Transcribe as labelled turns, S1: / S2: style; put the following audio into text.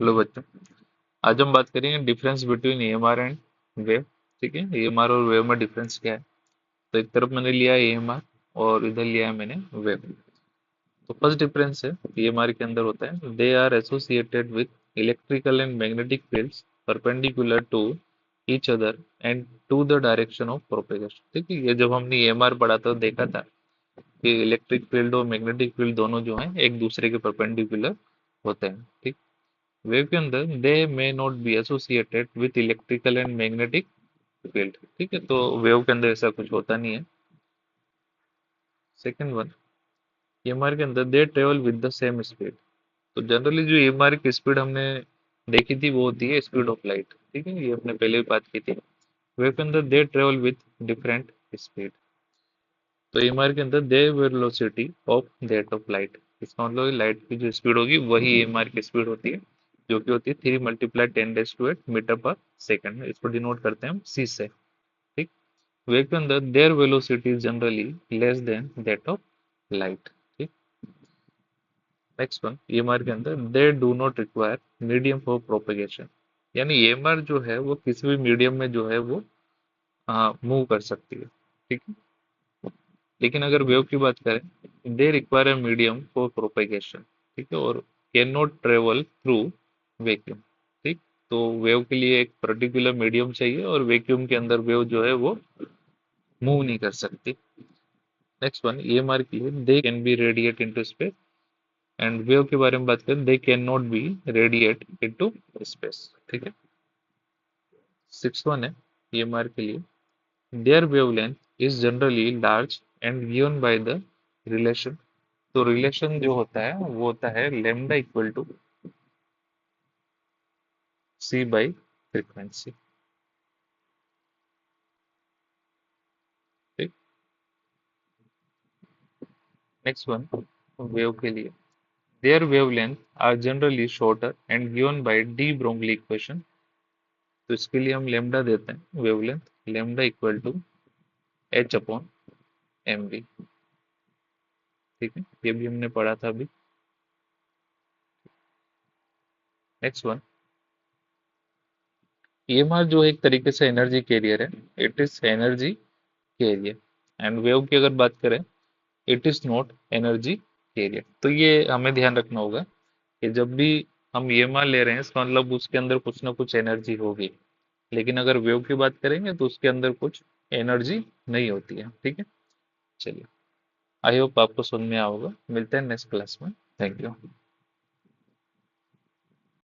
S1: Hello बच्चों, आज हम बात करेंगे difference between EMR and wave. ठीक है, ईएमआर और वेव में डिफरेंस क्या है। तो एक तरफ मैंने लिया है ईएमआर और इधर लिया है मैंने वेव। तो फर्स्ट डिफरेंस है ईएमआर के अंदर होता है they are associated with electrical and magnetic fields perpendicular to each other and to the direction of propagation. ठीक है, ये जब हमने ईएमआर पढ़ा था देखा था कि इलेक्ट्रिक फील्ड और मैग्नेटिक फील्ड दोनों जो हैं एक दूसरे के परपेंडिकुलर होते हैं। ठीक, वेव के अंदर they may not be associated with electrical and magnetic field. ठीक है, तो वेव के अंदर ऐसा कुछ होता नहीं है। सेकंड वन, ईएमआर के अंदर they travel with the same speed. तो जनरली जो ईएमआर की स्पीड हमने देखी थी वो होती है स्पीड ऑफ लाइट। ठीक है, ये अपने पहले भी बात की थी। वेव के अंदर they travel with different speed. तो ईएमआर के अंदर they velocity of that of light. इसका मतलब लाइट की जो स्पीड होगी वही ईएमआर की स्पीड होती है, जो कि होती है 3 × 10⁻⁸ मीटर पर सेकंड। इसको डिनोट करते हैं हम सी से। ठीक, वेव के अंदर there velocity is generally less than that of light. ठीक, नेक्स्ट वन, ईएमआर के अंदर they do not require medium for propagation. यानी ईएमआर जो है वो किसी भी मीडियम में जो है वो मूव कर सकती है। ठीक है, लेकिन अगर वेव की बात करें they require a medium for propagation. ठीक है, और can not travel through vacuum. ठीक, तो वेव के लिए एक पर्टिकुलर मीडियम चाहिए और वैक्यूम के अंदर वेव जो है वो मूव नहीं कर सकती। नेक्स्ट वन, ईएमआर के लिए they can be radiate into space and wave के बारे में बात करें they can not be radiate into space. ठीक है, सिक्स वन है ईएमआर के लिए their wavelength is generally large and given by the relation. तो रिलेशन जो होता है वो होता है lambda equal to c by frequency. ठीक, नेक्स्ट वन, वेव के लिए their wavelength are generally shorter and given bye D Broglie equation. तो इसके लिए हम लेमडा देते हैं wavelength, lambda equal to h upon m v. ठीक है, ये भी हमने पढ़ा था अभी। नेक्स्ट वन, ईएमआर जो है एक तरीके से एनर्जी कैरियर है, it is energy carrier. And wave की अगर बात करें it is not energy carrier. तो ये हमें ध्यान रखना होगा कि जब भी हम ईएमआर ले रहे हैं इसका मतलब उसके अंदर कुछ ना कुछ एनर्जी होगी, लेकिन अगर वेव की बात करेंगे तो उसके अंदर कुछ एनर्जी नहीं होती है। ठीक है, चलिए, आई होप आपको समझ में आया होगा। मिलते हैं नेक्स्ट क्लास में। Thank you.